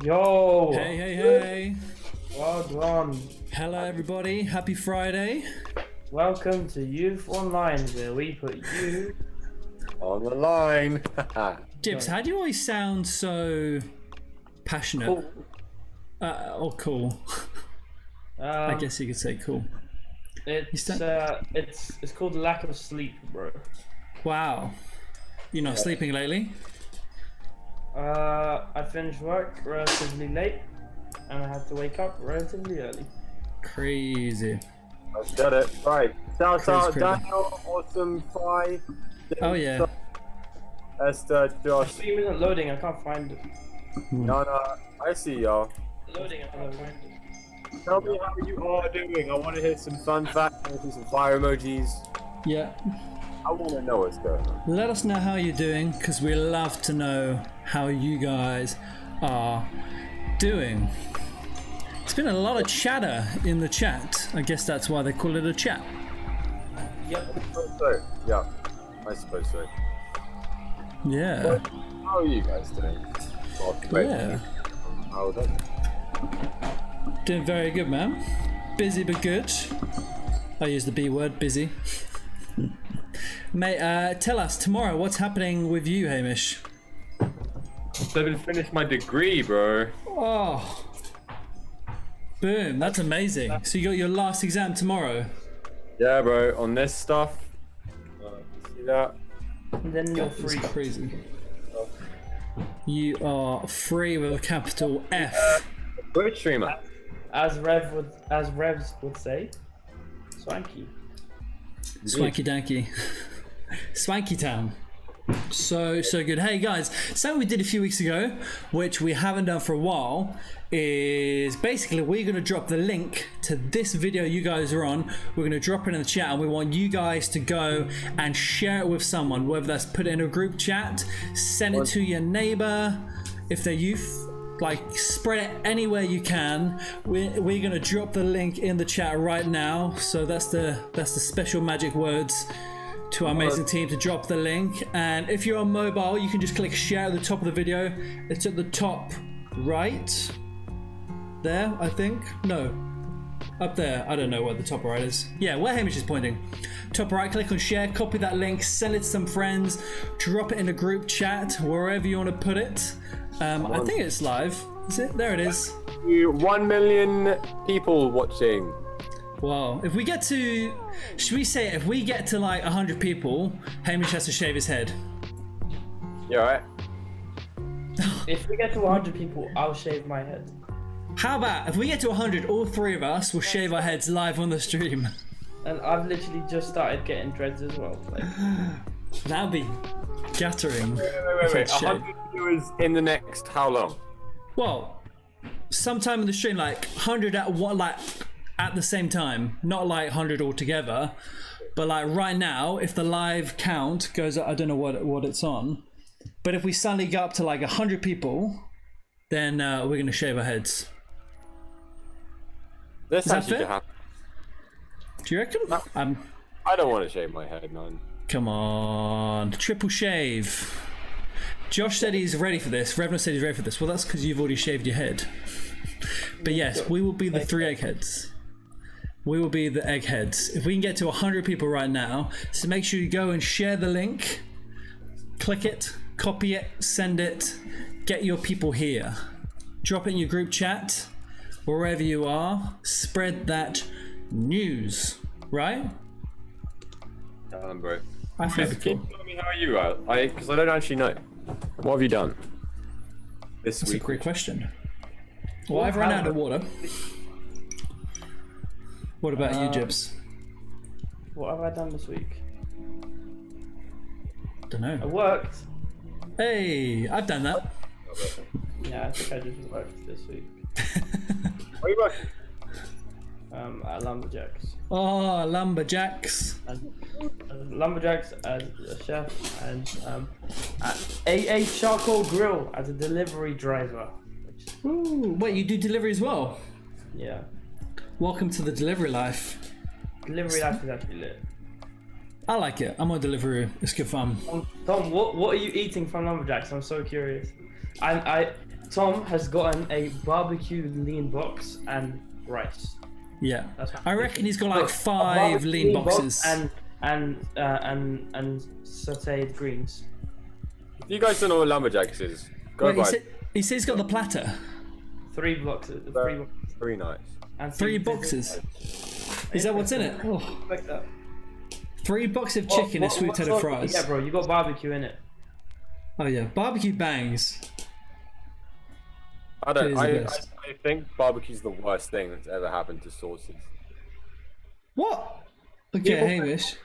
Yo! Hey. Well done. Hello, everybody. Happy Friday. Welcome to Youth Online, where we put you on the line. Dibs, how do you always sound so passionate? cool. Cool. I guess you could say cool. It's called lack of sleep, bro. Wow. You're not sleeping lately? I finished work relatively late, and I had to wake up relatively early. Crazy. I've got it. Right. Shout out Crazy. Daniel, Awesome Fry. Oh yeah. Esther, Josh. Stream isn't loading. I can't find it. No, I see y'all. Loading. I can't find it. Tell me how you are doing. I want to hear some fun facts. I want to see some fire emojis. Yeah. I want to know what's going on. Let us know how you're doing, because we love to know how you guys are doing. There's been a lot of chatter in the chat. I guess that's why they call it a chat. Yep. So, yeah, I suppose so. Yeah. But how are you guys today? Yeah. How are they? Doing very good, man. Busy but good. I use the B word, busy. Mate, tell us tomorrow what's happening with you, Hamish. I haven't finished my degree, bro. Oh, boom! That's amazing. So you got your last exam tomorrow. Yeah, bro. On this stuff. See that? And then you're free. That's crazy. You are free with a capital F. Twitch streamer. As Revs would say, swanky. Swanky danky. Swanky town. So good. Hey guys, something we did a few weeks ago, which we haven't done for a while, is basically we're going to drop the link to this video you guys are on. We're going to drop it in the chat, and we want you guys to go and share it with someone, whether that's put it in a group chat, send it to your neighbor if they're youth. Like, spread it anywhere you can. We're gonna drop the link in the chat right now. So that's the special magic words to our amazing team to drop the link. And if you're on mobile, you can just click share at the top of the video. It's at the top right there, I think. No, up there. I don't know where the top right is. Yeah, where Hamish is pointing. Top right, click on share, copy that link, send it to some friends, drop it in a group chat, wherever you want to put it. I think it's live. Is it? There it is. 1 million people watching. Wow. If we get to, should we say, if we get to like 100 people, Hamish has to shave his head. You alright? If we get to 100 people, I'll shave my head. How about if we get to 100, all three of us will shave our heads live on the stream. And I've literally just started getting dreads as well. Like, That'd be guttering. Wait. 100 viewers in the next how long? Well, sometime in the stream, like 100 at what, like at the same time, not like 100 altogether, but like right now, if the live count goes, I don't know what it's on, but if we suddenly go up to like 100 people, then we're gonna shave our heads. This Is that actually fair? could happen. Do you reckon? I don't want to shave my head, man. Come on, triple shave. Josh said he's ready for this. Revna said he's ready for this. Well, that's because you've already shaved your head. But yes, we will be the three eggheads. We will be the eggheads. If we can get to 100 people right now, so make sure you go and share the link, click it, copy it, send it, get your people here. Drop it in your group chat, wherever you are, spread that news, right? Bro. I think Just it'd be cool. keep telling me how are you, because I don't actually know. What have you done this That's a week? great question. Well, I've run out of water. What about you, Jibs? what have I done this week? Don't I know. worked. Hey, I've done that. Yeah, I think I just worked this week. Where are you working? At Lumberjacks. Oh, lumberjacks. And Lumberjacks as a chef, and at a charcoal grill as a delivery driver. Ooh, wait, you do delivery as well? Yeah, Welcome to the delivery life. delivery life is actually lit. I like it. I'm on delivery. It's good fun. Tom, what are you eating from Lumberjacks? I'm so curious. I Tom has gotten a barbecue lean box and rice. Yeah. That's what I reckon he's got like A 5 barbecue lean box boxes. and sautéed greens. If you guys don't know what lumberjacks is, go Wait, buy. he said he's got the platter. 3 boxes. Very nice. And 3 boxes. Is that what's in it? Oh. Like that. 3 boxes of chicken and sweet What potato sauce- fries. Yeah, bro, you got barbecue in it. Oh yeah, barbecue bangs. I don't. It is the I best. think barbecue's the worst thing that's ever happened to sauces. What? Okay, Hamish.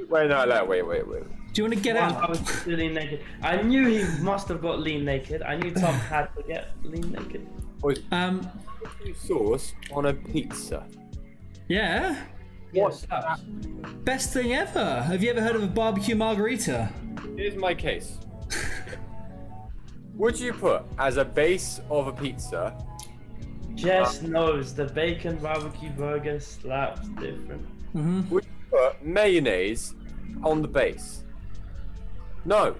Wait, no, wait. Do you want to get I out? was lean naked. I knew he must have got lean naked. I knew Tom had to get lean naked. Sauce on a pizza. Yeah. Yes. Best thing ever. Have you ever heard of a barbecue margarita? Here's my case. Would you put as a base of a pizza? Jess knows the bacon barbecue burger slaps different. Would you put mayonnaise on the base? No,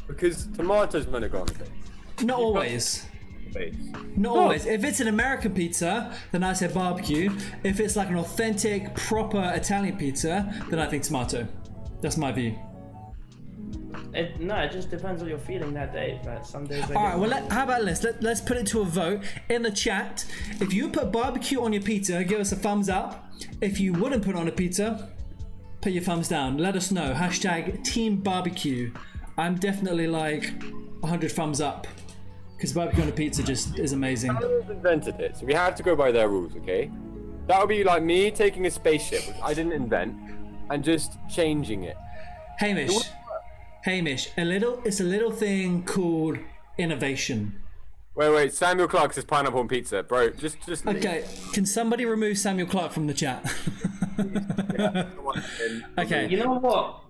because tomatoes might have gone on the base. Not always. Base. Not always. If it's an American pizza, then I say barbecue. If it's like an authentic, proper Italian pizza, then I think tomato. That's my view. It just depends on your feeling that day. But some days. All right. Well, how about this? Let's put it to a vote in the chat. If you put barbecue on your pizza, give us a thumbs up. If you wouldn't put it on a pizza, put your thumbs down. Let us know. Hashtag Team Barbecue. I'm definitely like 100 thumbs up because barbecue on a pizza just is amazing. Aliens invented it, so we have to go by their rules, okay? That would be like me taking a spaceship, which I didn't invent, and just changing it. Hamish, it's a little thing called innovation. Wait, Samuel Clark says pineapple on pizza, bro. Just leave. Okay, can somebody remove Samuel Clark from the chat? Okay. You know what?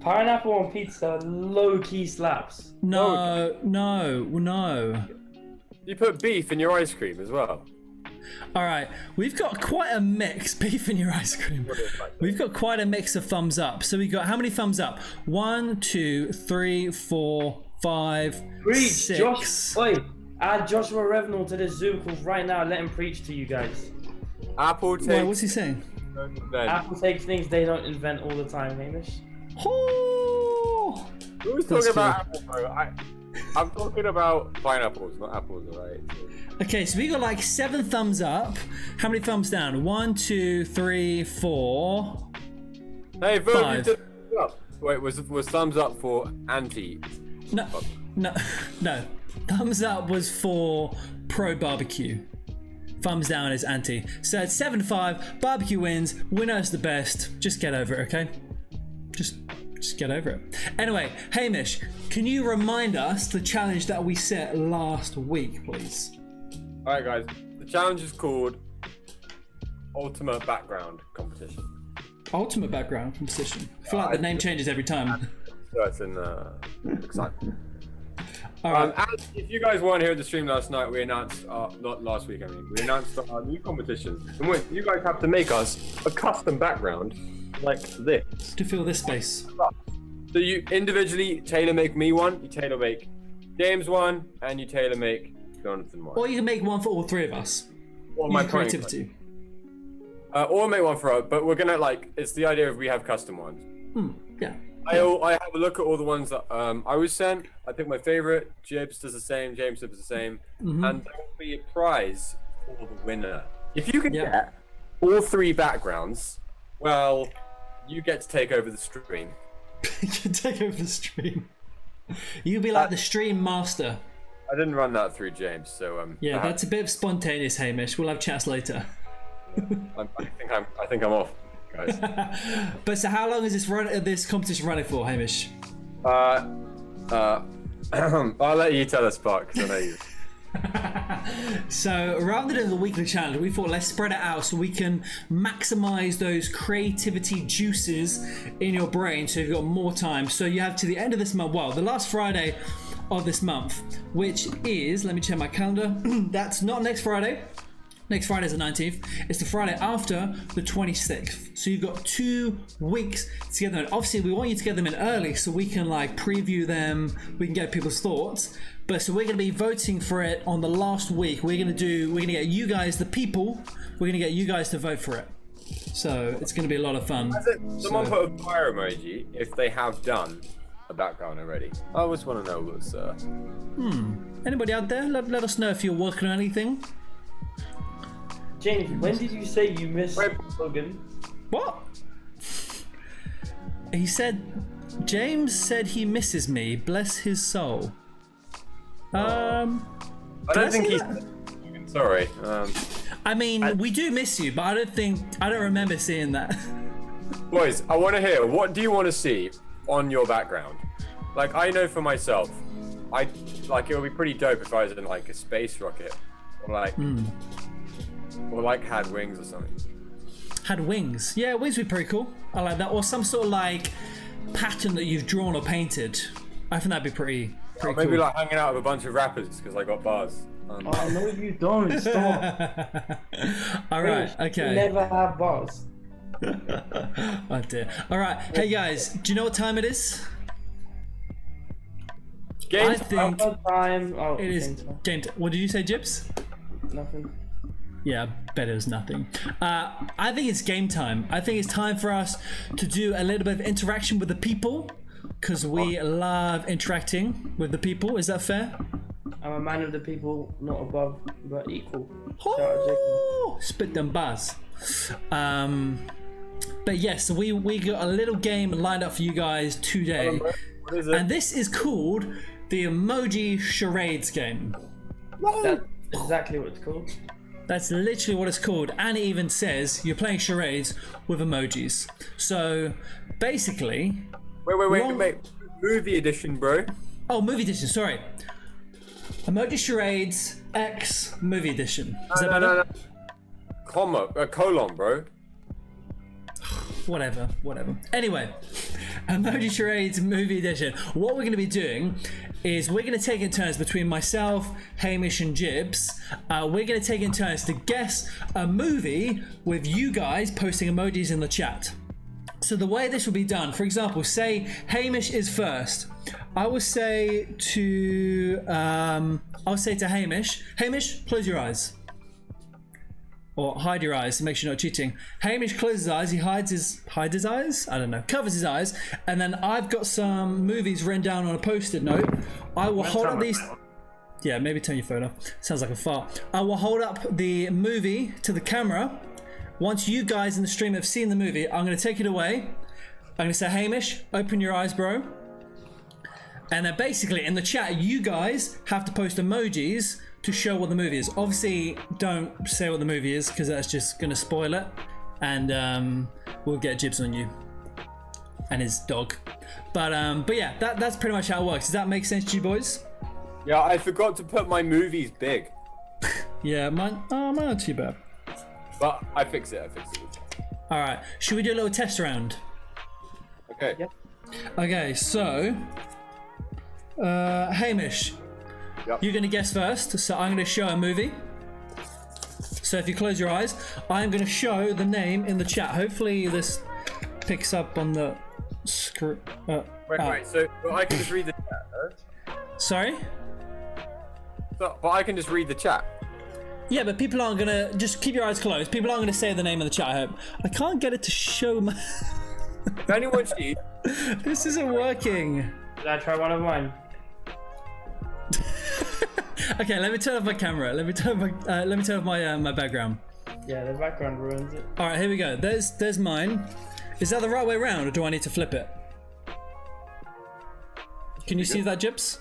Pineapple on pizza low key slaps. No. You put beef in your ice cream as well. All right, we've got quite a mix. Beef in your ice cream. We've got quite a mix of thumbs up. So we got how many thumbs up? 1, 2, 3, 4, 5, Preach, 6. Josh. Wait, add Joshua Revenall to this Zoom call right now. Let him preach to you guys. Apple takes. Wait, what's he saying? Apple takes things they don't invent all the time, Hamish. Oh, Who's That's talking about apple, bro? I'm talking about pineapples, not apples, alright? okay, so we got like 7 thumbs up. How many thumbs down? 1, 2, 3, 4. Hey, Verve, you 5. did thumbs up. Wait, was thumbs up for anti? No. Thumbs up was for pro barbecue. Thumbs down is anti. So it's 7-5. Barbecue wins. Winner's the best. Just get over it, okay? Just get over it. Anyway, Hamish, can you remind us the challenge that we set last week, please? Alright, guys. The challenge is called Ultimate Background Competition. Ultimate background competition. I feel like the name changes every time. So it's in excitement. All right. And if you guys weren't here at the stream last night, we announced, not last week, I mean, we announced our new competition in which you guys have to make us a custom background like this. To fill this space. So you individually tailor make me one, you tailor make James one, and you tailor make Jonathan one. Or you can make one for all 3 of us. Or Use my your creativity. or make one for us, but we're gonna it's the idea of we have custom ones. Yeah. I have a look at all the ones that I was sent. I pick my favorite. Jibs does the same. James does the same. And there will be a prize for the winner. If you can get all 3 backgrounds, well, you get to take over the stream. You can take over the stream. You'll be like the stream master. I didn't run that through James, so Yeah, that's a bit of spontaneous, Hamish. We'll have chats later. I think I'm off, guys. But so how long is this competition running for, Hamish? I'll let you tell us, Spark, because I know you. So rather than the weekly challenge, we thought let's spread it out so we can maximize those creativity juices in your brain so you've got more time. So you have to the end of this month, well, the last Friday of this month, which is, let me check my calendar, that's not next Friday, Next Friday is the 19th. It's the Friday after the 26th. So you've got 2 weeks to get them in. Obviously, we want you to get them in early so we can like preview them. We can get people's thoughts. But so we're going to be voting for it on the last week. We're going to get you guys, the people, we're going to get you guys to vote for it. So it's going to be a lot of fun. Someone put a fire emoji if they have done a background already. I always want to know what's. Anybody out there? Let us know if you're working on anything. James, when did you say you missed Logan? What? He said, James said he misses me. Bless his soul. I don't think he's. Sorry. I mean, we do miss you, but I don't remember seeing that. Boys, I want to hear. What do you want to see on your background? Like, I know for myself, it would be pretty dope if I was in like a space rocket, or had wings or something. Had wings. Yeah, wings would be pretty cool. I like that. Or some sort of like pattern that you've drawn or painted. I think that'd be pretty Or maybe cool. like hanging out with a bunch of rappers because I got bars. Oh no, you don't. Stop. All right. Okay. You never have bars. Oh dear. All right. Hey guys, do you know what time it is? Games. I think Time. Oh, it is game time. What did you say, Jibs? Nothing. Yeah, I bet it was nothing. I think it's game time. I think it's time for us to do a little bit of interaction with the people, because we love interacting with the people. Is that fair? I'm a man of the people, not above, but equal. Shout out Oh, spit them bars. But yes, so we got a little game lined up for you guys today. What is it? And this is called the Emoji Charades game. That's exactly what it's called. That's literally what it's called, and it even says you're playing charades with emojis. So basically, Wait. Movie edition, bro. oh, movie edition. Sorry, emoji charades X movie edition. Is that better? No. Colon, bro. Whatever. Anyway, emoji charades movie edition. What we're going to be doing is we're going to take in turns between myself, Hamish, and Jibs. We're going to take in turns to guess a movie with you guys posting emojis in the chat. So the way this will be done, for example, say Hamish is first. I will say to Hamish, close your eyes. Or hide your eyes to make sure you're not cheating. Hamish closes his eyes, he hides his eyes? I don't know, covers his eyes, and then I've got some movies written down on a post-it note. I will hold up these... Yeah, maybe turn your phone off. Sounds like a fart. I will hold up the movie to the camera. Once you guys in the stream have seen the movie, I'm going to take it away. I'm going to say, Hamish, open your eyes, bro. And then basically in the chat, you guys have to post emojis to show what the movie is. Obviously, don't say what the movie is because that's just going to spoil it. And we'll get Jibs on you and his dog. But yeah, that's pretty much how it works. Does that make sense to you boys? Yeah, I forgot to put my movies big. Yeah, mine not too bad. But I fix it. All right, should we do a little test round? Okay. Yep. Okay, so Hamish, Yep. you're gonna guess first. So I'm gonna show a movie. So if you close your eyes, I'm gonna show the name in the chat. Hopefully this picks up on the screen. Wait. So I can just read the chat, huh? Sorry? But I can just read the chat. Yeah, but people aren't gonna just keep your eyes closed. People aren't gonna say the name in the chat. I hope. I can't get it to show my. If anyone cheats, This isn't working. Did I try one of mine? Okay, let me turn off my camera. Let me turn off my background. Yeah, the background ruins it. All right, here we go. There's mine. Is that the right way around, or do I need to flip it? Can you see that, Jibs?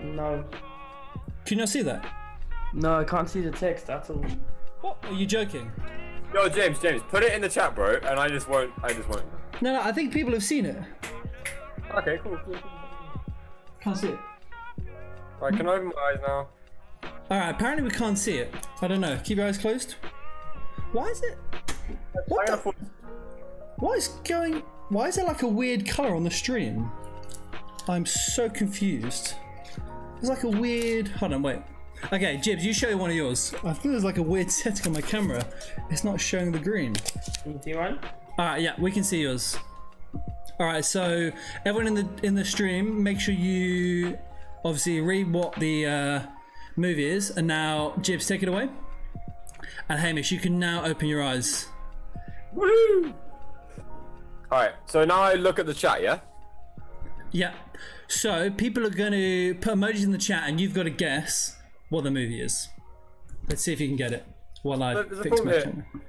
No. Can you not see that? No, I can't see the text at all. What? Are you joking? yo, James, put it in the chat, bro, and I just won't. No, I think people have seen it. Okay, cool. Can't see it. Right, can I open my eyes now? Alright, apparently we can't see it. I don't know. Keep your eyes closed. Why is it? What is going... Why is there like a weird colour on the stream? I'm so confused. There's like a weird... Hold on, wait. Okay, Jibs, you show one of yours. I think there's like a weird setting on my camera. It's not showing the green. Can you see mine? All right, yeah, we can see yours. All right, so everyone in the stream, make sure you obviously read what the movie is. And now, Jibs, take it away. And Hamish, you can now open your eyes. Woo! Alright, so now I look at the chat, yeah? Yeah. So people are going to put emojis in the chat, and you've got to guess what the movie is. Let's see if you can get it while I There's a fix my problem camera. here.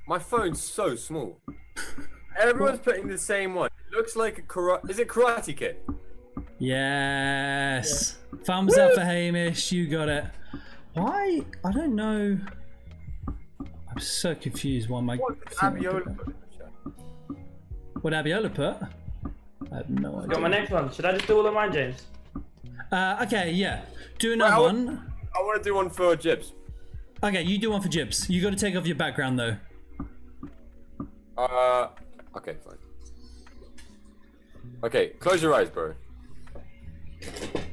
My phone's so small. Everyone's putting the same one. It looks like a karate. Is it Karate Kid? Yes. Thumbs up for Hamish. You got it. Why? I don't know. I'm so confused. Why my What did Abiola put in the chat? What Abiola put? I have no Got idea. my next one. Should I just do all of mine, James? Okay, yeah. Do another Well, one. I want to do one for Jibs. Okay, you do one for Jibs. You got to take off your background though. Okay, fine. Okay, close your eyes, bro.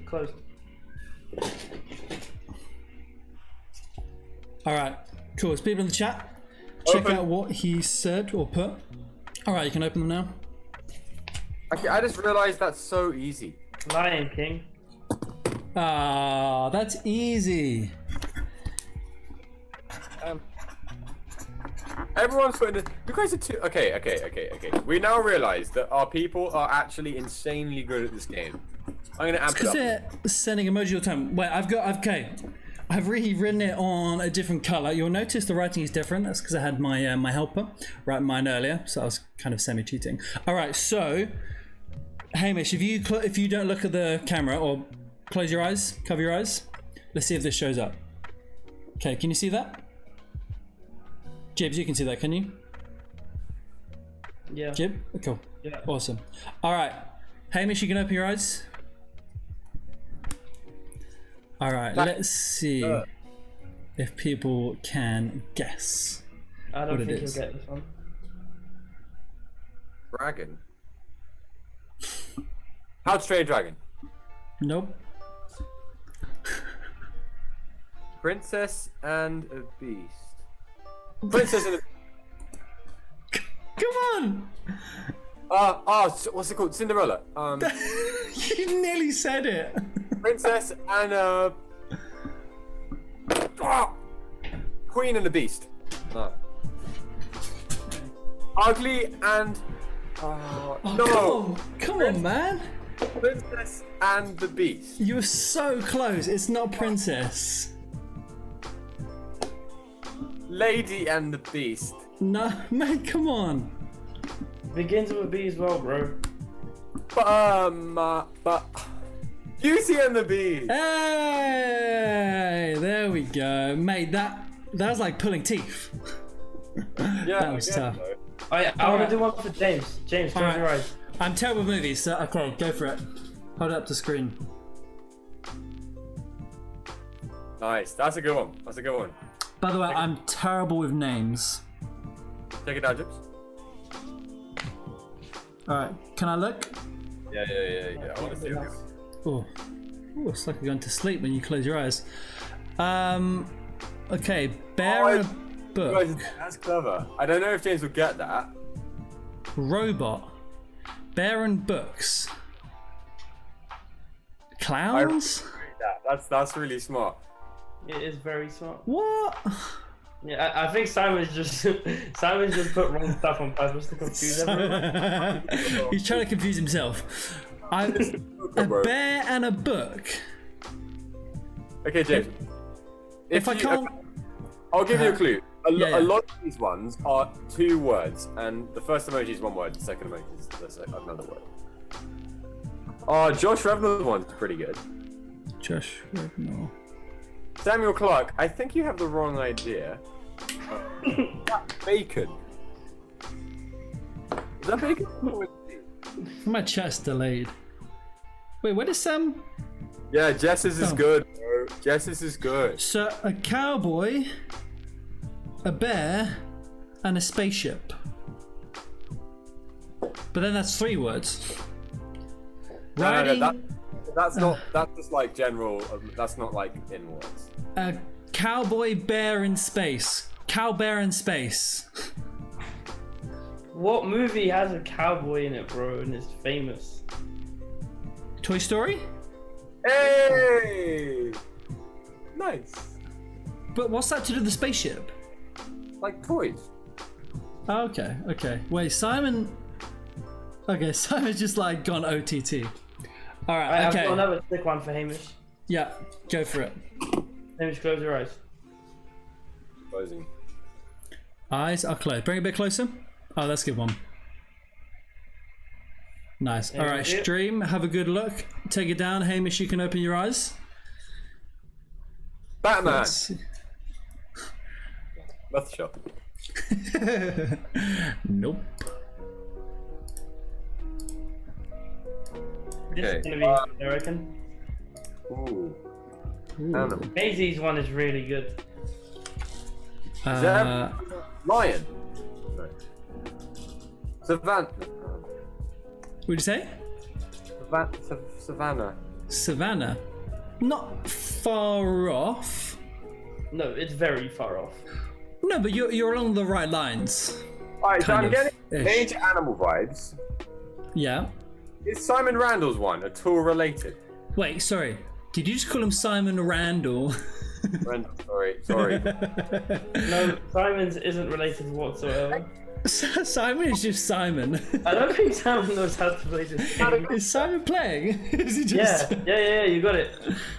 Close. All right. Cool. It's people in the chat. Check Open. out what he said or put. All right, you can open them now. Okay, I just realized that's so easy. Lion King. Ah, that's easy. Everyone's putting it. You guys are too. Okay. We now realize that our people are actually insanely good at this game. I'm gonna amp it Because up. they're sending emoji all the time. Wait, I've really written it on a different color. You'll notice the writing is different. That's because I had my my helper write mine earlier, so I was kind of semi-cheating. All right, so Hamish, if you don't look at the camera or close your eyes, cover your eyes. Let's see if this shows up. Okay, can you see that? Jibs, you can see that, can you? Yeah. Jib? Cool. Yeah. Awesome. All right, Hamish, you can open your eyes. All right, let's see if people can guess. I don't what it think you'll is. get this one. Dragon. How to Train a Dragon. Nope. Princess and a Beast. Princess and a. Come What's it called? Cinderella. on! You nearly said it. Princess and a. Queen and the Beast. No. Ugly and. No. Come on, man. Princess and the Beast. You were so close. It's not princess. Lady and the Beast. No, mate, come on. Begins with a B as well, bro. But Beauty and the Beast. Hey, there we go, mate. That was like pulling teeth. Yeah, that was tough. though. I want Alright. to do one for James. James, close Alright. your eyes. I'm terrible with movies, so okay, go for it. Hold it up to screen. Nice. That's a good one. That's a good one. By the way, I'm terrible with names. Take it down, Jips. All right, can I look? Yeah. I want to see it. Oh, it's like you're going to sleep when you close your eyes. Okay, bear and a book. Guys, that's clever. I don't know if James will get that. Robot. Bear and books. Clowns? Yeah, that's really smart. It is very smart. What? Yeah, I think Simon's just put wrong stuff on purpose to confuse everyone. He's trying to confuse himself. A bear and a book. Okay, James. If I can't... I'll give you a clue. A Yeah. lot of these ones are 2 words, and the first emoji is 1 word, the second emoji is another word. Oh, Josh Revenant's one's pretty good. Josh, no. Samuel Clark, I think you have the wrong idea. Bacon. Is that bacon? My chat's delayed. Wait, what is Sam? Yeah, Jess's is Oh. good, bro. Jess's is good. So, a cowboy, a bear, and a spaceship. But then that's 3 words. No, Riding... that That's not. That's just like general. That's not like in words. A cowboy bear in space. Cow bear in space. What movie has a cowboy in it, bro, and it's famous? Toy Story? Hey, nice. But what's that to do with the spaceship? Like toys. Oh, okay. Wait, Simon. Okay, Simon's just like gone OTT. All right, I've okay. got another sick one for Hamish. Yeah, go for it. Hamish, close your eyes. Closing. Eyes are closed. Bring it a bit closer. Oh, that's a good one. Nice. All right, Yeah. stream. Have a good look. Take it down, Hamish. You can open your eyes. Batman. Let's see. That's a shot. Nope. This Okay. is gonna be, I reckon. Ooh. Ooh. Maisie's one is really good. Is that lion? No. Savannah. What'd you say? Savannah. Savannah. Not far off. No, it's very far off. No, but you're along the right lines. Alright, so Kind I'm of getting ish. major animal vibes. Yeah. Is Simon Randall's one at all related? Wait, sorry. Did you just call him Simon Randall? Randall, sorry. No, Simon's isn't related whatsoever. Simon is just Simon. I don't think Simon knows how to play this game. Is Simon playing? Is he just... Yeah, you got it.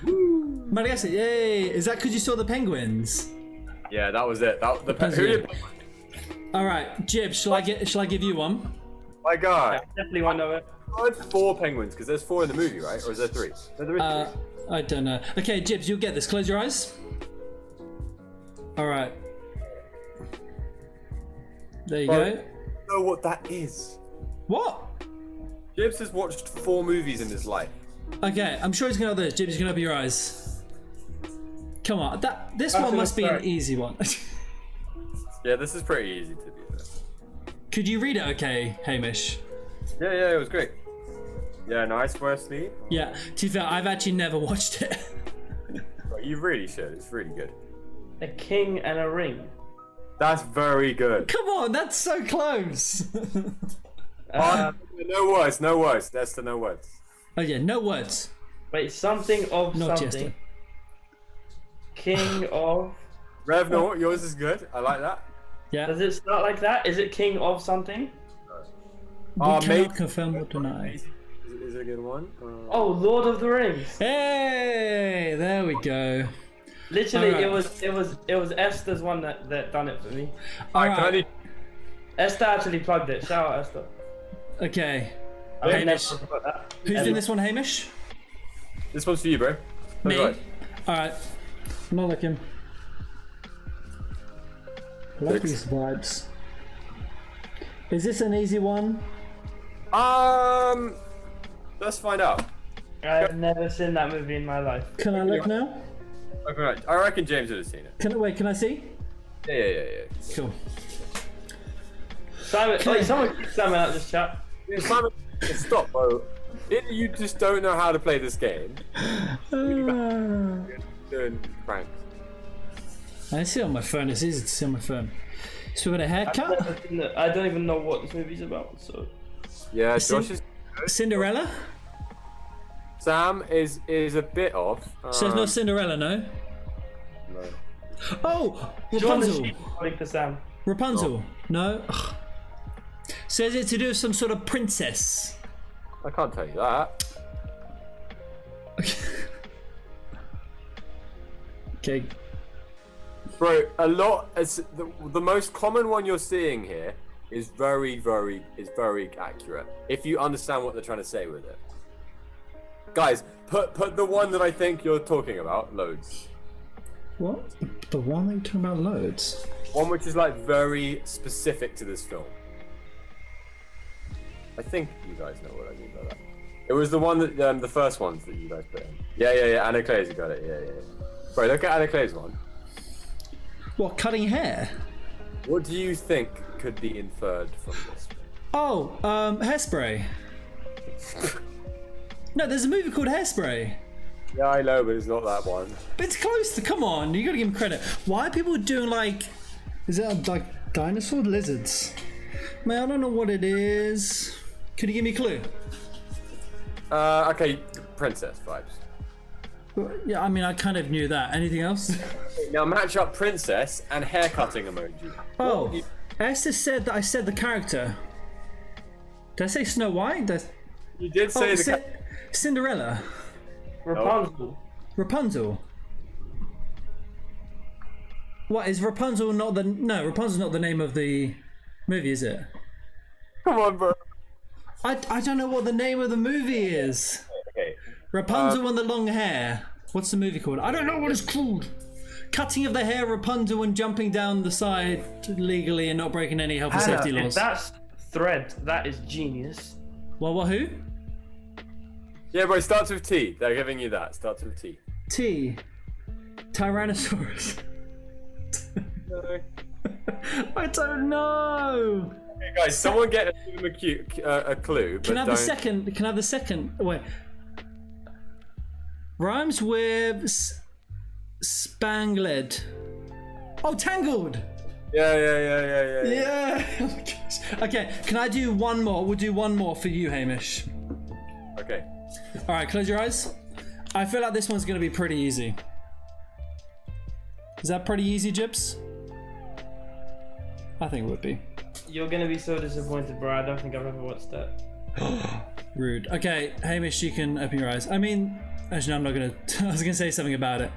Madagascar, yay! Is that because you saw the penguins? Yeah, that was it. That's Who it. did All right, Jib, shall I give you one? my guy? Definitely want to know it. I had 4 penguins because there's 4 in the movie, right? Or is there 3? No, there is 3. I don't know. Okay, Jibs, you'll get this. Close your eyes. All right. There you Bro, go. I don't know what that is. What? Gibbs has watched 4 movies in his life. Okay, I'm sure he's gonna know this. Jibs, you can open your eyes. Come on, this one must be an easy one. Yeah, this is pretty easy to be fair. Could you read it okay, Hamish? Yeah, it was great. Yeah, nice firstly. Yeah, to be fair, I've actually never watched it. Bro, you really should. It's really good. A king and a ring. That's very good. Come on, that's so close. No words. That's the no words. Oh yeah, no words. Wait, something of Not something. Jester. King of. Rev, no, yours is good. I like that. Yeah. Does it start like that? Is it king of something? We cannot maybe- confirm or deny. Is it a good one? Oh, Lord of the Rings. Hey, there we go. Literally, Alright. it was Esther's one that done it for me. All Alright, can I right. do- Esther actually plugged it. Shout out Esther. Okay. I would Hamish. never forgot that. Who's doing this one, Hamish? This one's for you, bro. Me. Right. All right. Not like him. I like these vibes. Is this an easy one? Let's find out. I've never seen that movie in my life. Can I look now? Okay, I reckon James would have seen it. Can I see? Yeah. Cool. Simon, wait, someone kick Simon out of this chat. Yeah, Simon, stop, bro. Either you just don't know how to play this game. Doing pranks. I see it on my phone. It's easy to see on my phone. So we got a I've haircut. never seen it. I don't even know what this movie's about. So Yeah, Sim- Josh is. Cinderella. Sam is a bit off. So it's not Cinderella, no. No. Oh, John the Rapunzel. Sheep calling for Sam. Rapunzel. No. Ugh. So is it to do with some sort of princess? I can't tell you that. Okay. Bro, a lot. The most common one you're seeing here is very accurate. If you understand what they're trying to say with it. Guys, put the one that I think you're talking about, loads. What? The one that you're talking about loads? One which is like very specific to this film. I think you guys know what I mean by that. It was the one that the first ones that you guys put in. Yeah. Anna Clay's got it. Yeah. Bro, look at Anna Clay's one. What, cutting hair? What do you think could be inferred from this? Oh, hairspray. No, there's a movie called Hairspray. Yeah, I know, but it's not that one. But it's close to. Come on, you gotta give him credit. Why are people doing like? Is it like dinosaur lizards? Man, I don't know what it is. Could you give me a clue? Okay, princess vibes. Yeah, I mean, I kind of knew that. Anything else? Now match up princess and haircutting emoji. Oh, Esther said that I said the character. Did I say Snow White? You did say Cinderella. Rapunzel. Rapunzel. What is Rapunzel not the? No, Rapunzel's not the name of the movie, is it? Come on, bro. I don't know what the name of the movie is. Okay. Rapunzel and the long hair. What's the movie called? I don't know what it's called. Cutting of the hair, Rapunzel, and jumping down the side legally and not breaking any health and safety If laws. that's Thread, that is genius. What? Who? Yeah, bro. Starts with T. They're giving you that. Starts with T. T. Tyrannosaurus. No. I don't know. Okay, guys, someone get him a clue. Can I have don't... the second? Can I have the second? Wait. Rhymes with spangled. Oh, Tangled. Yeah. Yeah. Oh my gosh. Okay. Can I do one more? We'll do one more for you, Hamish. Okay. All right. Close your eyes. I feel like this one's going to be pretty easy. Is that pretty easy, Jibs? I think it would be. You're gonna be so disappointed, bro. I don't think I've ever watched that. Rude. Okay, Hamish, you can open your eyes. I mean, actually, no, I'm not gonna. I was gonna say something about it.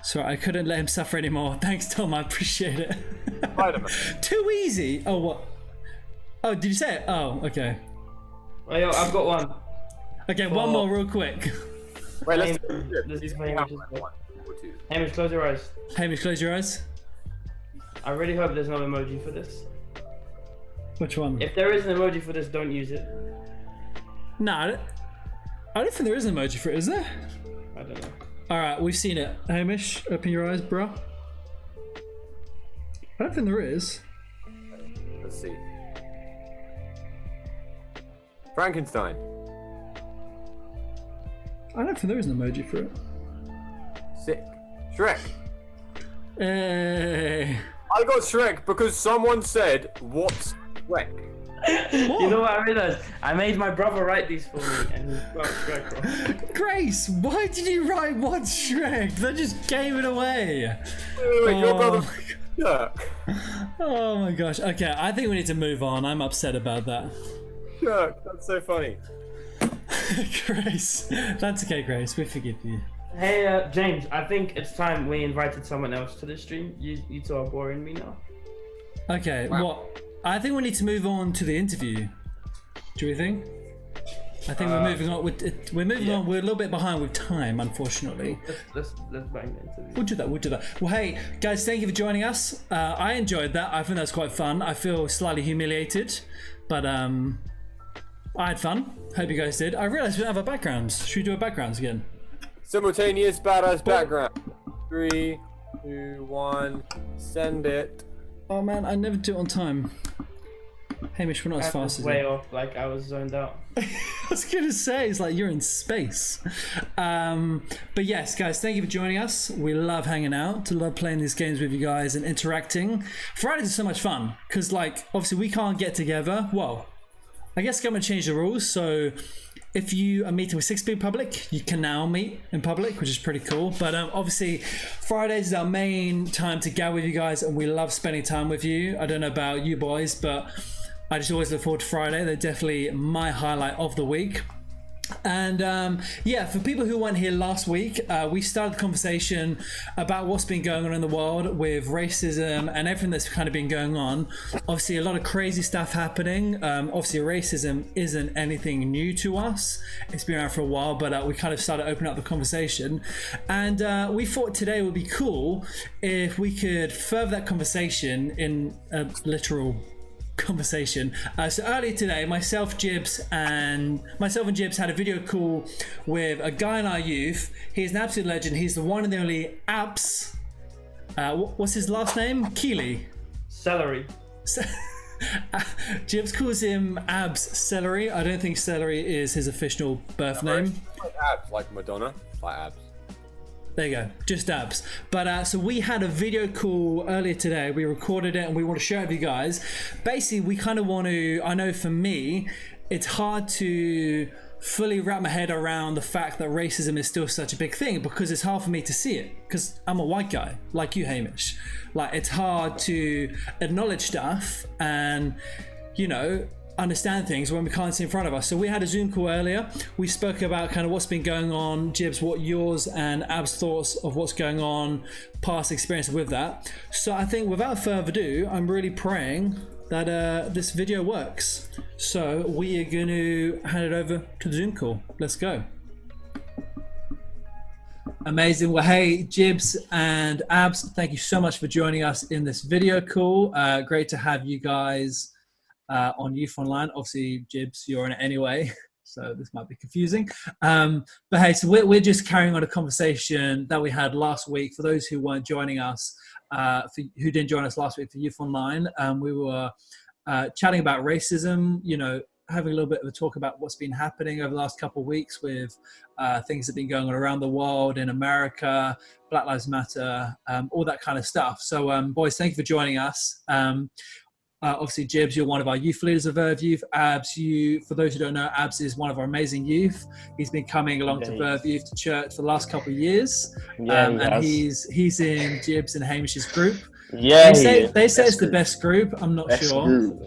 Sorry, I couldn't let him suffer anymore. Thanks, Tom. I appreciate it. Spider-Man. Too easy. Oh, what? Oh, did you say it? Oh, okay. Oh, yo, I've got one. Okay, one more real quick. Wait, let's This is do my one. Hamish's One or two. Hamish, close your eyes. Hamish, close your eyes. I really hope there's no emoji for this. Which one? If there is an emoji for this, don't use it. No, I don't think there is an emoji for it, is there? I don't know. All right, we've seen it. Hamish, open your eyes, bro. I don't think there is. Let's see. Frankenstein. I don't think there is an emoji for it. Sick. Shrek. Hey. I got Shrek because someone said, "What's Shrek?" You know what I realized? I made my brother write these for me, and he got Shrek wrong. Grace, why did you write What's Shrek? That just gave it away. Wait, your brother. Shrek. Oh my gosh. Okay, I think we need to move on. I'm upset about that. Shrek. That's so funny. Grace. That's okay, Grace. We forgive you. Hey, James, I think it's time we invited someone else to the stream. You two are boring me now. Okay, what? I think we need to move on to the interview. Do we think? I think we're moving on. We're moving on. We're a little bit behind with time, unfortunately. Let's bang the interview. We'll do that. Well, hey, guys, thank you for joining us. I enjoyed that. I think that's quite fun. I feel slightly humiliated, but I had fun. Hope you guys did. I realised we don't have our backgrounds. Should we do our backgrounds again? Simultaneous badass background. 3, 2, 1. Send it. Oh man, I never do it on time. Hamish, we're not as fast as way you. off, like I was zoned out. I was gonna say, it's like you're in space. But yes, guys, thank you for joining us. We love hanging out, love playing these games with you guys and interacting. Fridays are so much fun because, like, obviously we can't get together. Well, I guess government changed the rules, so if you are meeting with 6 people in public, you can now meet in public, which is pretty cool. But obviously, Fridays is our main time to gather with you guys, and we love spending time with you. I don't know about you boys, but I just always look forward to Friday. They're definitely my highlight of the week. And yeah, for people who weren't here last week, we started the conversation about what's been going on in the world with racism and everything that's kind of been going on. Obviously, a lot of crazy stuff happening. Obviously, racism isn't anything new to us. It's been around for a while, but we kind of started opening up the conversation. And we thought today would be cool if we could further that conversation in a literal conversation. So earlier today, myself and Jibs had a video call with a guy in our youth. He's an absolute legend. He's the one and the only Abs. What's his last name? Keeley. Celery. Jibs calls him Abs Celery. I don't think Celery is his official birth name. Abs, like Madonna, like abs. There you go, just Abs. But so we had a video call earlier today. We recorded it and we want to share it with you guys. Basically, we kind of want to, I know for me, it's hard to fully wrap my head around the fact that racism is still such a big thing, because it's hard for me to see it, because I'm a white guy like you, Hamish. Like, it's hard to acknowledge stuff and, you know, understand things when we can't see in front of us. So we had a Zoom call earlier. We spoke about kind of what's been going on. Jibs, what yours and Ab's thoughts of what's going on, past experience with that. So I think without further ado, I'm really praying that this video works. So we are going to hand it over to the Zoom call. Let's go. Amazing. Well, hey, Jibs and Abs, thank you so much for joining us in this video call. Great to have you guys on Youth Online. Obviously, Jibs, you're in it anyway, so this might be confusing. But hey, so we're just carrying on a conversation that we had last week. For those who weren't joining us, who didn't join us last week for Youth Online, we were chatting about racism, you know, having a little bit of a talk about what's been happening over the last couple of weeks with things that have been going on around the world, in America, Black Lives Matter, all that kind of stuff. So boys, thank you for joining us. Obviously, Jibs, you're one of our youth leaders of Verve Youth. Abs, for those who don't know, Abs is one of our amazing youth. He's been coming along to Verve Youth to church for the last couple of years. And he's in Jibs and Hamish's group. Yeah, they say it's the best group. I'm not sure.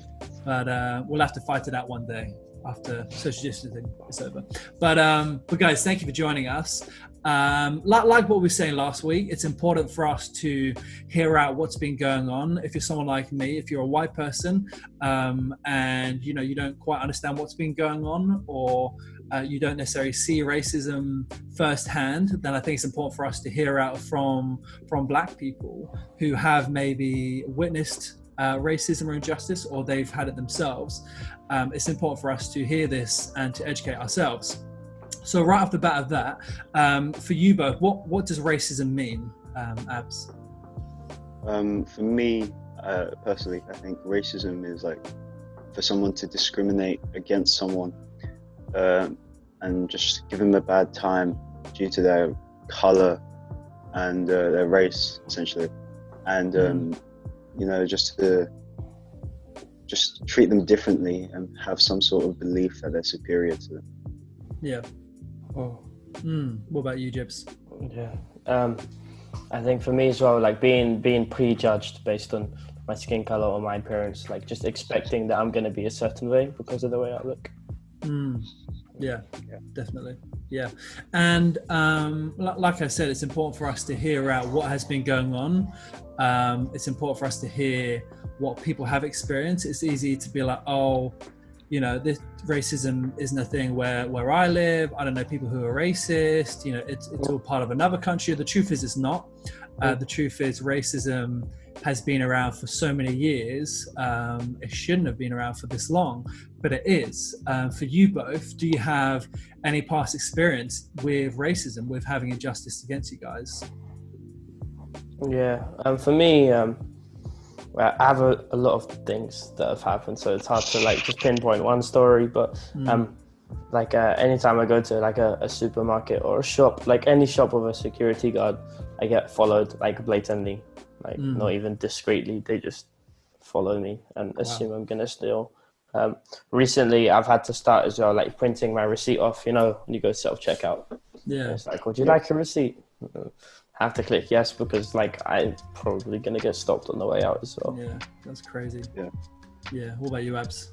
But we'll have to fight it out one day after social distancing is over. But guys, thank you for joining us. Like what we were saying last week, it's important for us to hear out what's been going on. If you're someone like me, if you're a white person, and you know you don't quite understand what's been going on, or you don't necessarily see racism firsthand, then I think it's important for us to hear out from Black people who have maybe witnessed racism or injustice, or they've had it themselves. It's important for us to hear this and to educate ourselves. So right off the bat of that, for you both, what does racism mean, Abs? For me, personally, I think racism is like for someone to discriminate against someone and just give them a bad time due to their color and their race, essentially, and you know, just treat them differently and have some sort of belief that they're superior to them. Yeah. Oh. What about you, Jibs? Yeah. I think for me as well, like being prejudged based on my skin color or my appearance, like just expecting that I'm going to be a certain way because of the way I look. Yeah, definitely. Yeah. And like I said, it's important for us to hear out what has been going on. It's important for us to hear what people have experienced. It's easy to be like, oh, you know, this racism isn't a thing where I live. I don't know people who are racist. You know, it's all part of another country. The truth is, it's not. The truth is, racism has been around for so many years. It shouldn't have been around for this long, but it is. For you both, do you have any past experience with racism, with having injustice against you guys? Yeah, for me, I have a lot of things that have happened, so it's hard to like just pinpoint one story. But like anytime I go to like a supermarket or a shop, like any shop with a security guard, I get followed like blatantly, like not even discreetly. They just follow me and assume I'm gonna steal. Recently, I've had to start as well, like printing my receipt off. You know, when you go self-checkout. Yeah. It's like, would you like a receipt? Have to click yes because like I'm probably gonna get stopped on the way out as well. Yeah, that's crazy. Yeah. What about you, Abs?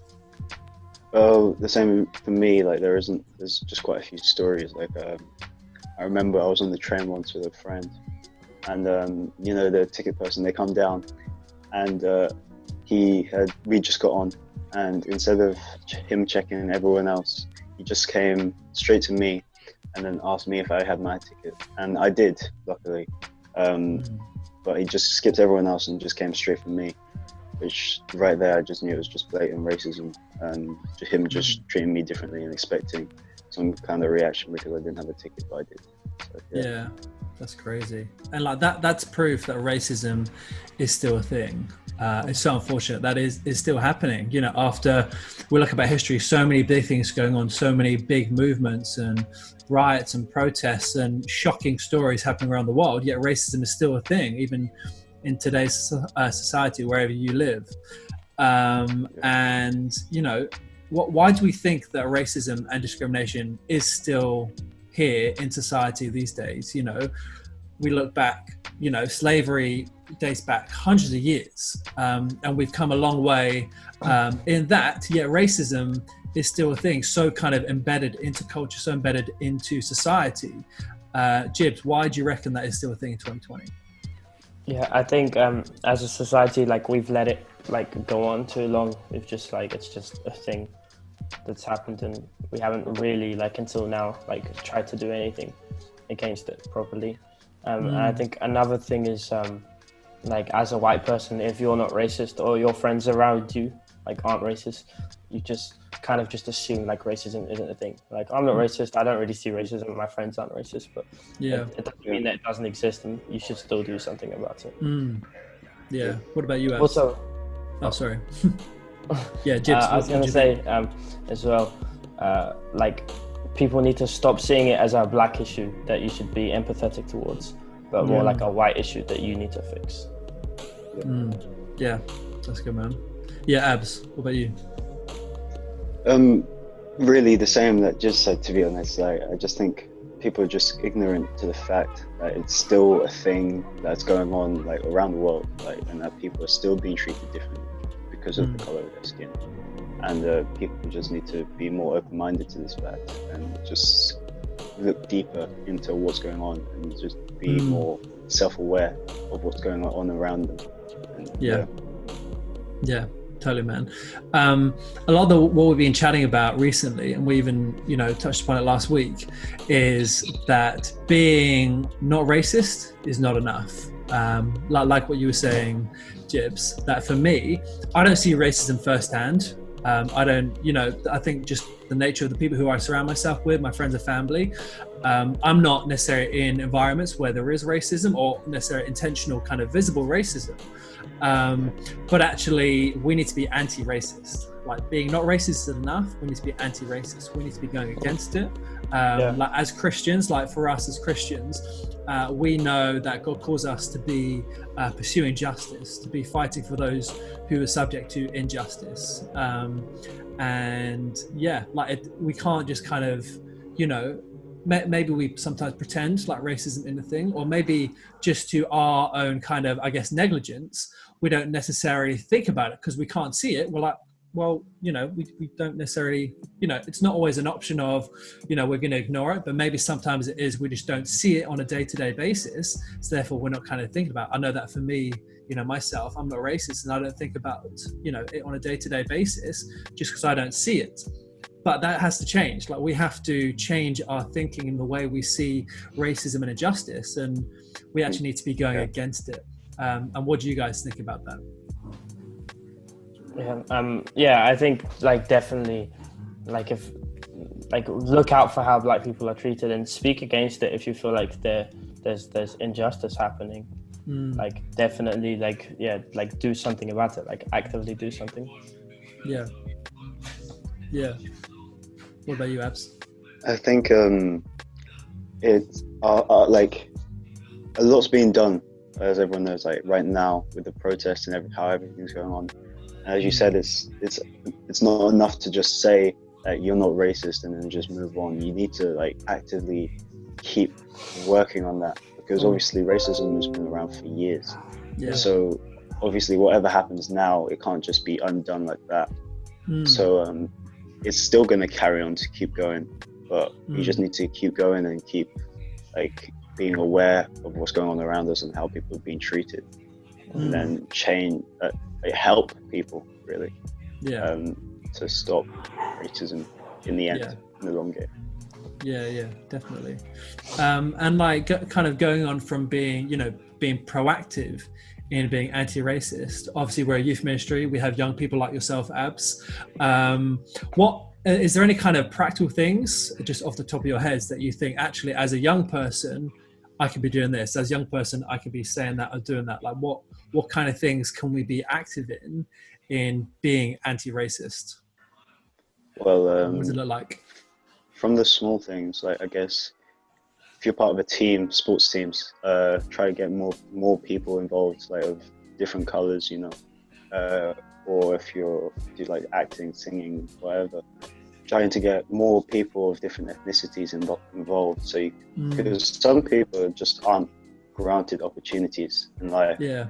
Well, the same for me. Like there's just quite a few stories. Like I remember I was on the train once with a friend, and you know, the ticket person, they come down, and we just got on, and instead of him checking everyone else, he just came straight to me and then asked me if I had my ticket, and I did, luckily. But he just skipped everyone else and just came straight for me, which right there I just knew it was just blatant racism and him just treating me differently and expecting some kind of reaction because I didn't have a ticket, but I did. So, That's crazy. And like that's proof that racism is still a thing. It's so unfortunate that is still happening. You know, after we look about history, so many big things going on, so many big movements and riots and protests and shocking stories happening around the world, yet racism is still a thing, even in today's society, wherever you live. And, you know, why do we think that racism and discrimination is still here in society these days? You know, we look back, you know, slavery dates back hundreds of years, and we've come a long way in that, yet racism is still a thing, so kind of embedded into culture, so embedded into society. Jibs, why do you reckon that is still a thing in 2020? Yeah, I think as a society, like we've let it like go on too long. We've just like, it's just a thing that's happened, and we haven't really like until now like tried to do anything against it properly. And I think another thing is like as a white person, if you're not racist or your friends around you like aren't racist, you just kind of just assume like racism isn't a thing. Like I'm not racist, I don't really see racism, my friends aren't racist, but it doesn't mean that it doesn't exist, and you should still do something about it. Yeah. What about you, Abs? Also, oh, sorry. Yeah, Jibs. I was going to say as well, like people need to stop seeing it as a black issue that you should be empathetic towards, but more like a white issue that you need to fix. Yeah, that's good, man. Yeah, Abs, what about you? Really the same that just said, to be honest. Like, I just think people are just ignorant to the fact that it's still a thing that's going on like around the world, like, and that people are still being treated differently because of the color of their skin. And people just need to be more open-minded to this fact and just look deeper into what's going on and just be more self-aware of what's going on around them. And, yeah, totally, man. A lot of what we've been chatting about recently, and we even, you know, touched upon it last week, is that being not racist is not enough. Like what you were saying, Jibs, that for me, I don't see racism firsthand. I don't, you know, I think just the nature of the people who I surround myself with, my friends and family, I'm not necessarily in environments where there is racism or necessarily intentional kind of visible racism. But actually we need to be anti-racist. Like being not racist is enough. We need to be anti-racist. We need to be going against it. Like as Christians, like for us as Christians, we know that God calls us to be pursuing justice, to be fighting for those who are subject to injustice. And yeah, like we can't just kind of, you know, maybe we sometimes pretend like racism isn't a thing, or maybe just to our own kind of, I guess, negligence, we don't necessarily think about it because we can't see it. We're like, well, you know, we don't necessarily, you know, it's not always an option of, you know, we're going to ignore it, but maybe sometimes it is, we just don't see it on a day-to-day basis. So therefore we're not kind of thinking about it. I know that for me, you know, myself, I'm not racist and I don't think about, you know, it on a day-to-day basis just because I don't see it. But that has to change. Like we have to change our thinking in the way we see racism and injustice, and we actually need to be going against it. And what do you guys think about that? Yeah, I think like definitely, like if like look out for how black people are treated and speak against it if you feel like there's injustice happening. Like definitely, like like do something about it. Like actively do something. Yeah. What about you, Abs? I think it's like a lot's being done, as everyone knows, like right now with the protests and how everything's going on. And as you said, it's not enough to just say that you're not racist and then just move on. You need to like actively keep working on that, because obviously racism has been around for years. So obviously whatever happens now, it can't just be undone like that. So it's still going to carry on to keep going, but we just need to keep going and keep like being aware of what's going on around us and how people are being treated, and then help people really to stop racism in the end, in the long game. Yeah, definitely. And like kind of going on from being, you know, being proactive in being anti-racist. Obviously we're a youth ministry, we have young people like yourself, Abs. What is there any kind of practical things just off the top of your heads that you think actually as a young person I could be doing this. As a young person, I could be saying that or doing that. Like what kind of things can we be active in being anti-racist? Well, What does it look like? from the small things, like I guess if you're part of a team, sports teams, try to get more people involved, like of different colors, you know, or if you do like acting, singing, whatever, trying to get more people of different ethnicities involved. So because some people just aren't granted opportunities in life, Yeah,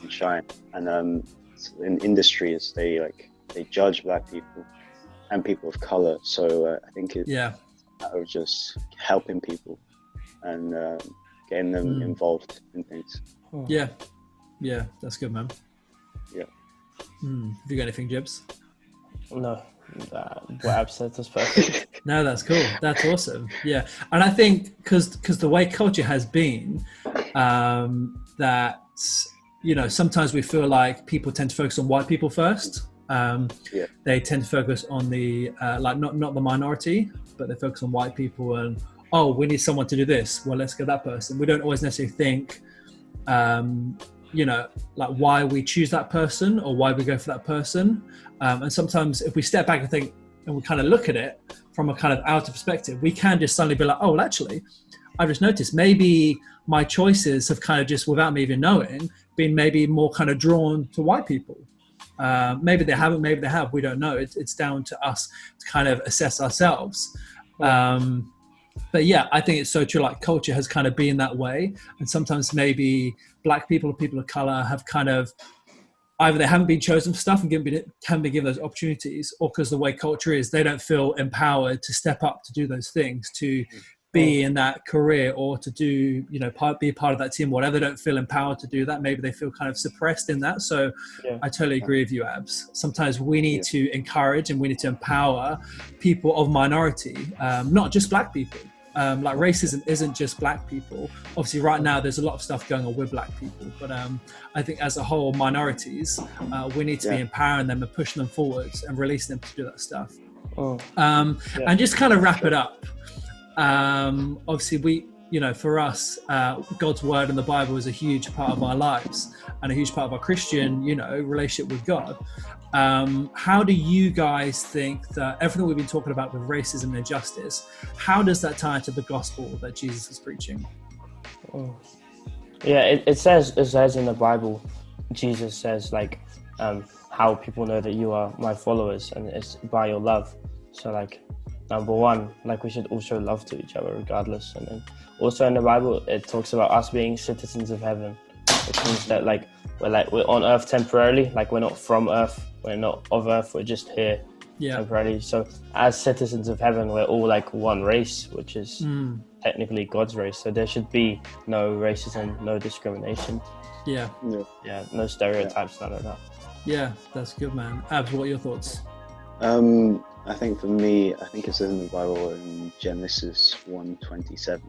and shine, and in industries they judge black people and people of color. So I think it's yeah, matter of just helping people and getting them involved in things. yeah, yeah. That's good, man. Yeah. Have you got anything, Jibs? No, what Ab said was perfect. No, that's cool. That's awesome. Yeah, and I think because the way culture has been, that you know, sometimes we feel like people tend to focus on white people first. They tend to focus on the like not the minority, but they focus on white people and, oh, we need someone to do this. Well, let's get that person. We don't always necessarily think, you know, like why we choose that person or why we go for that person. And sometimes if we step back and think, and we kind of look at it from a kind of outer perspective, we can just suddenly be like, oh, well, actually, I've just noticed maybe my choices have kind of just, without me even knowing, been maybe more kind of drawn to white people. Maybe they haven't, maybe they have, we don't know. It's down to us to kind of assess ourselves. But yeah, I think it's so true. Like culture has kind of been that way. And sometimes maybe black people or people of color have kind of, either they haven't been chosen for stuff and haven't been given those opportunities, or because the way culture is, they don't feel empowered to step up to do those things, to be in that career or to do, you know, be part of that team, whatever. They don't feel empowered to do that. Maybe they feel kind of suppressed in that. So I totally agree with you, Abs. Sometimes we need to encourage and we need to empower people of minority, not just black people. Like racism isn't just black people. Obviously right now there's a lot of stuff going on with black people, but I think as a whole, minorities, we need to be empowering them and pushing them forwards and releasing them to do that stuff. And just kind of wrap it up. Obviously we, you know, for us, God's word and the Bible is a huge part of our lives and a huge part of our Christian, you know, relationship with God. How do you guys think that everything we've been talking about with racism and injustice, how does that tie into the gospel that Jesus is preaching? Yeah, it says in the Bible, Jesus says like, how people know that you are my followers, and it's by your love. So like, number one, like we should all show love to each other regardless. And then also in the Bible, it talks about us being citizens of heaven, which means that like we're on earth temporarily, like we're not from earth, we're not of earth, we're just here temporarily. So as citizens of heaven, we're all like one race, which is technically God's race. So there should be no racism, no discrimination. No stereotypes, none of that. Yeah, that's good, man. Abs, what are your thoughts? I think for me, I think it's in the Bible in Genesis 1:27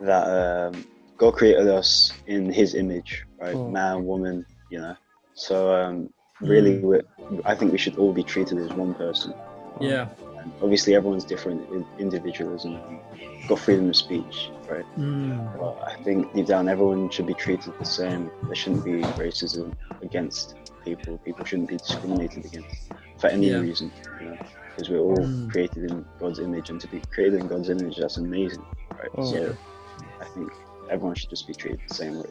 that God created us in His image, right? Man, woman, you know. So really, I think we should all be treated as one person. Yeah. And obviously, everyone's different individualism. Got freedom of speech, right? But I think deep down, everyone should be treated the same. There shouldn't be racism against people. People shouldn't be discriminated against for any reason, you know. Because we're all created in God's image, and to be created in God's image, that's amazing, right? So I think everyone should just be treated the same way.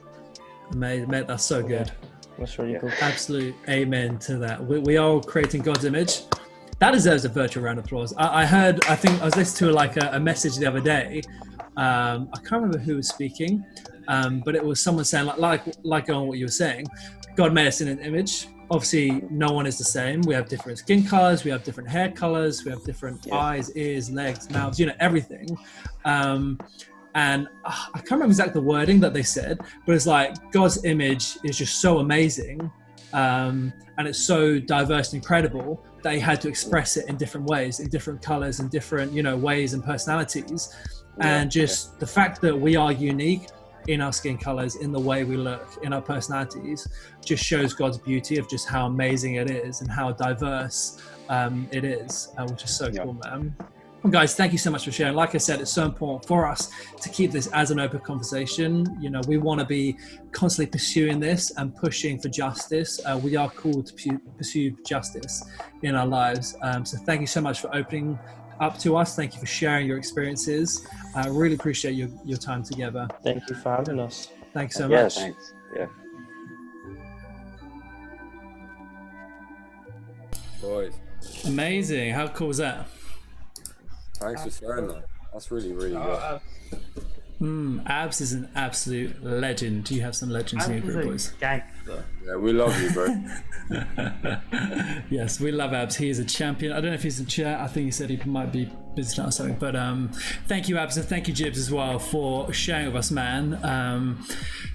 Mate, that's so good. That's really cool. Absolute amen to that. We are all creating God's image. That deserves a virtual round of applause. I think I was listening to like a message the other day. I can't remember who was speaking, but it was someone saying like on what you were saying, God made us in an image. Obviously, no one is the same. We have different skin colors, we have different hair colors, we have different eyes, ears, legs, mouths, you know, everything. And I can't remember exactly the wording that they said, but it's like God's image is just so amazing, and it's so diverse and incredible that He had to express it in different ways, in different colors, in different, you know, ways and personalities. And just the fact that we are unique in our skin colors, in the way we look, in our personalities, just shows God's beauty of just how amazing it is and how diverse it is, which is so cool, man. Well, guys, thank you so much for sharing. Like I said, it's so important for us to keep this as an open conversation. You know, we want to be constantly pursuing this and pushing for justice. We are called to pursue justice in our lives. So thank you so much for opening up to us. Thank you for sharing your experiences. I really appreciate your time together. Thank you for having us. Thanks so Yeah, much. thanks. Yeah. Boys, Amazing. How cool was that? thanks for sharing that. That's really, really good. Abs is an absolute legend. Do you have some legends in your group, boys? Gangster. Yeah, we love you, bro. Yes, we love Abs. He is a champion. I don't know if he's in chat. I think he said he might be busy or something. But thank you, Abs, and thank you, Jibs, as well, for sharing with us, man.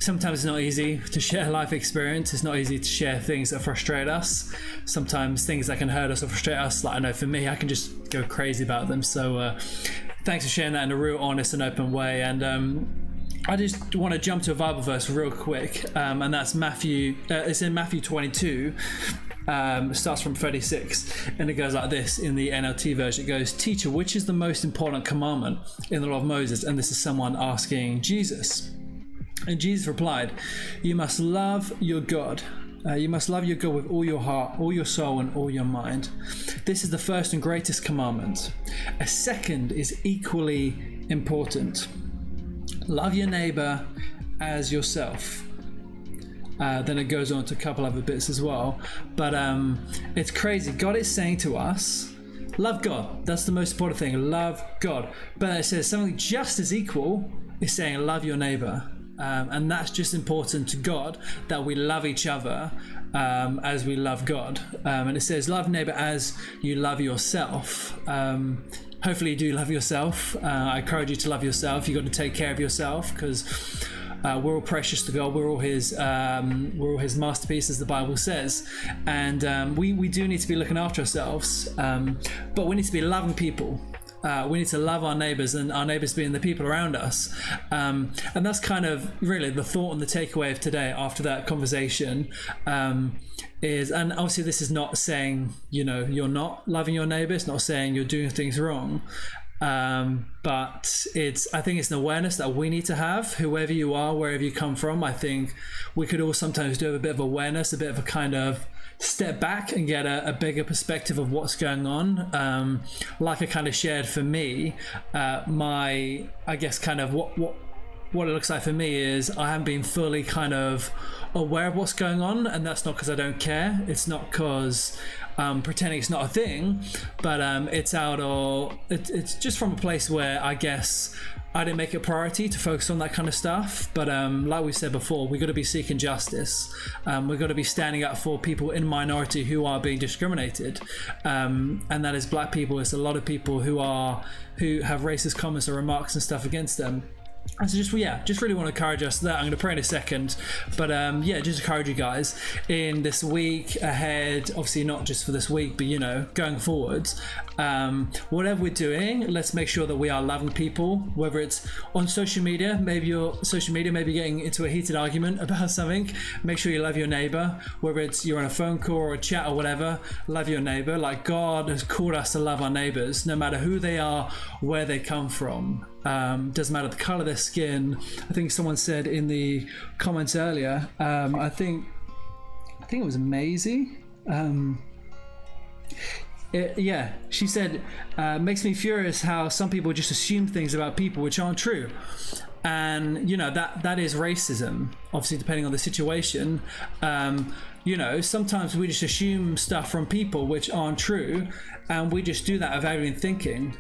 Sometimes it's not easy to share life experience. It's not easy to share things that frustrate us. Sometimes things that can hurt us or frustrate us. Like, I know for me, I can just go crazy about them. So thanks for sharing that in a real honest and open way. And I just want to jump to a Bible verse real quick, and that's Matthew. It's in Matthew 22. It starts from 36, and it goes like this in the NLT version. It goes, "Teacher, which is the most important commandment in the law of Moses?" And this is someone asking Jesus. And Jesus replied, "You must love your God. You must love your God with all your heart, all your soul, and all your mind. This is the first and greatest commandment. A second is equally important. Love your neighbor as yourself." Then it goes on to a couple other bits as well. But it's crazy. God is saying to us, love God. That's the most important thing. Love God. But it says something just as equal is saying love your neighbor. And that's just important to God, that we love each other as we love God. And it says love neighbor as you love yourself. Hopefully you do love yourself. I encourage you to love yourself. You've got to take care of yourself, because we're all precious to God. We're all His masterpieces, the Bible says, and we do need to be looking after ourselves. But we need to be loving people. We need to love our neighbors, and our neighbors being the people around us. And that's kind of really the thought and the takeaway of today after that conversation. Is, and obviously this is not saying, you know, you're not loving your neighbor. It's not saying you're doing things wrong. But I think it's an awareness that we need to have, whoever you are, wherever you come from. I think we could all sometimes do a bit of awareness, a bit of a kind of step back and get a bigger perspective of what's going on. Like I kind of shared, for me, I guess kind of what it looks like for me is I haven't been fully kind of aware of what's going on, and that's not because I don't care. It's not because pretending it's not a thing, but it's just from a place where I guess I didn't make it a priority to focus on that kind of stuff. But like we said before, we've got to be seeking justice. We've got to be standing up for people in minority who are being discriminated, and that is black people. It's a lot of people who have racist comments or remarks and stuff against them. And so just really want to encourage us that. I'm going to pray in a second, but just encourage you guys in this week ahead, obviously not just for this week, but, you know, going forwards, whatever we're doing, let's make sure that we are loving people, whether it's on social media, maybe getting into a heated argument about something. Make sure you love your neighbor, whether it's you're on a phone call or a chat or whatever. Love your neighbor. Like, God has called us to love our neighbors, no matter who they are, where they come from. Doesn't matter the color of their skin. I think someone said in the comments earlier, I think it was Maisie. She said, makes me furious how some people just assume things about people which aren't true. And, you know, that is racism, obviously, depending on the situation. You know, sometimes we just assume stuff from people which aren't true, and we just do that without even thinking.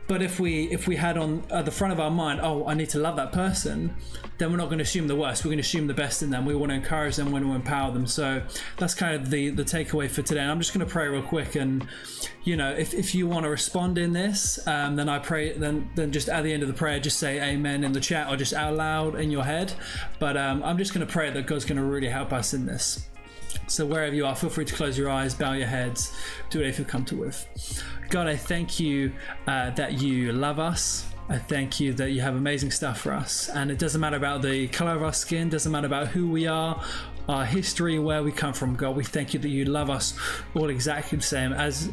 But if we had on at the front of our mind, oh, I need to love that person, then we're not going to assume the worst. We're going to assume the best in them. We want to encourage them, we want to empower them. So that's kind of the takeaway for today. And I'm just going to pray real quick. And, you know, if you want to respond in this, then I pray, then just at the end of the prayer, just say amen in the chat or just out loud in your head. But I'm just going to pray that God's going to really help us in this. So wherever you are, feel free to close your eyes, bow your heads, do whatever you feel comfortable with. God, I thank you that you love us. I thank you that you have amazing stuff for us, and it doesn't matter about the color of our skin, doesn't matter about who we are, our history, where we come from. God, we thank you that you love us all exactly the same, as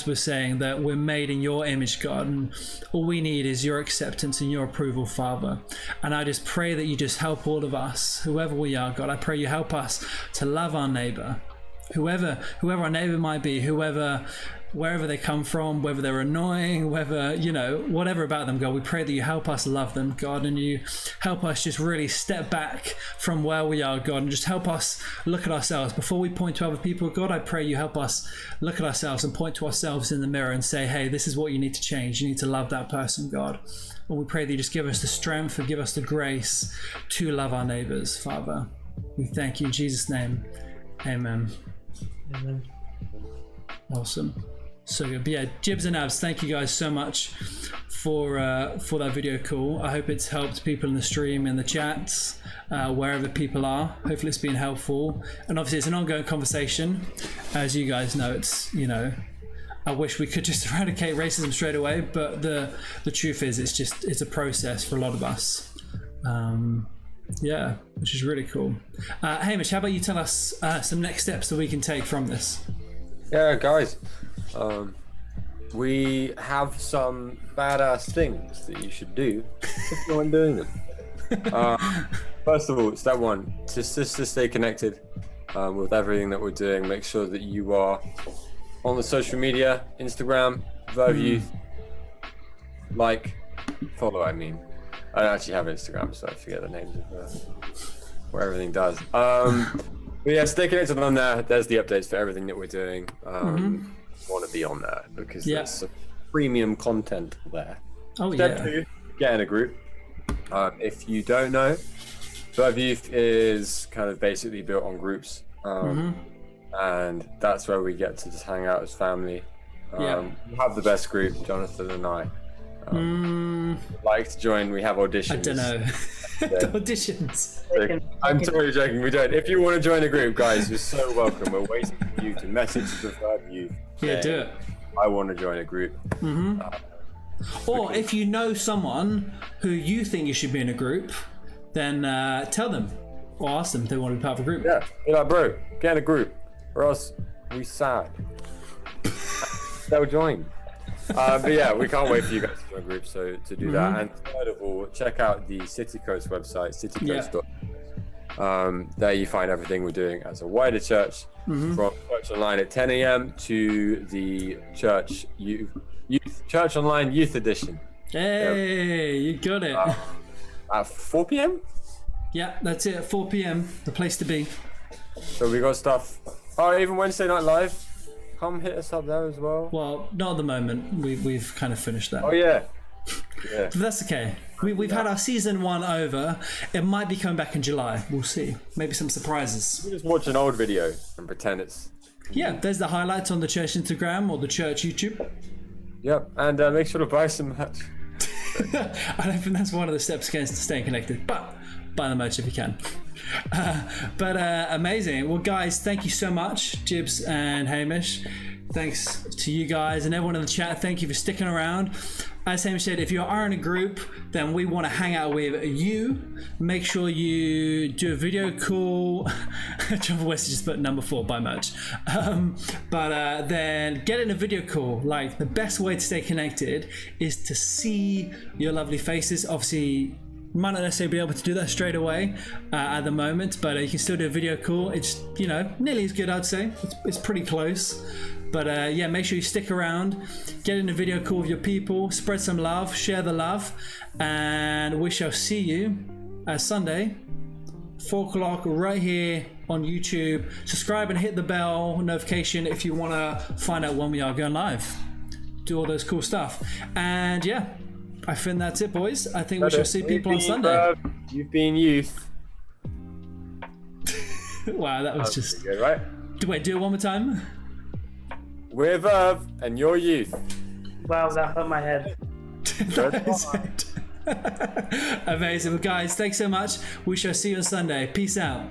we're saying, that we're made in your image, God, and all we need is your acceptance and your approval, Father. And I just pray that you just help all of us, whoever we are, God. I pray you help us to love our neighbor, whoever our neighbor might be, wherever they come from, whether they're annoying, whether, whatever about them, God. We pray that you help us love them, God, and you help us just really step back from where we are, God, and just help us look at ourselves. Before we point to other people, God, I pray you help us look at ourselves and point to ourselves in the mirror and say, hey, this is what you need to change. You need to love that person, God. And we pray that you just give us the strength and give us the grace to love our neighbors, Father. We thank you in Jesus' name. Amen. Amen. Awesome. So good. But yeah, Jibs and Abs, thank you guys so much for that video call. I hope it's helped people in the stream, in the chats, wherever people are. Hopefully it's been helpful. And obviously it's an ongoing conversation. As you guys know, it's, I wish we could just eradicate racism straight away, but the truth is it's a process for a lot of us. Yeah, which is really cool. Hamish, how about you tell us some next steps that we can take from this? Yeah, guys. We have some badass things that you should do if you're doing them. First of all, step one, just to stay connected with everything that we're doing. Make sure that you are on the social media, Instagram, Verve Youth, follow. I don't actually have Instagram, so I forget the names of where everything does. But yeah, stay connected on there. There's the updates for everything that we're doing. Want to be on there because there's some premium content there. Step two, get in a group. If you don't know, Verve Youth is kind of basically built on groups, and that's where we get to just hang out as family. We have the best group, Jonathan and I. Like to join, we have auditions. I don't know. The auditions. I'm totally joking, we don't. If you want to join a group, guys, you're so welcome. We're waiting for you to message the Verve Youth. Yeah, do it. I want to join a group. Or if you know someone who you think you should be in a group, then tell them or ask them if they want to be part of a group. Yeah, be like, bro, get in a group or else we sad. They'll join. But yeah, we can't wait for you guys to join a group, so to do that. And third of all, check out the City Coast website, citycoast.com. There you find everything we're doing as a wider church, from Church Online at 10 a.m. to the Church Online Youth Edition. Hey, you got it. At 4 p.m. Yeah, that's it. At 4 p.m. The place to be. So we got stuff. Oh, even Wednesday Night Live. Come hit us up there as well. Well, not at the moment. We've kind of finished that. Oh yeah. Yeah. But that's okay. We've had our season 1 over. It might be coming back in July. We'll see. Maybe some surprises. We just watch an old video and pretend it's. Yeah, there's the highlights on the church Instagram or the church YouTube. Yep, and make sure to buy some merch. I don't think that's one of the steps against staying connected, but buy the merch if you can. But amazing. Well, guys, thank you so much, Jibs and Hamish. Thanks to you guys and everyone in the chat. Thank you for sticking around. As Hamish said, if you are in a group, then we want to hang out with you. Make sure you do a video call. John West just put number 4, buy merch. But then get in a video call. Like, the best way to stay connected is to see your lovely faces. Obviously, might not necessarily be able to do that straight away at the moment, but you can still do a video call. It's, nearly as good, I'd say. It's pretty close. But yeah, make sure you stick around, get in a video call with your people, spread some love, share the love, and we shall see you Sunday, 4 o'clock, right here on YouTube. Subscribe and hit the bell notification if you want to find out when we are going live. Do all those cool stuff. And yeah, I think that's it, boys. I think we shall see people on Sunday. You've been youth. Wow, that was just... Good, right? Wait, do it one more time. We're Verve, and you're youth. Wow, that hurt my head. That is it. Amazing. Well, guys, thanks so much. We shall see you on Sunday. Peace out.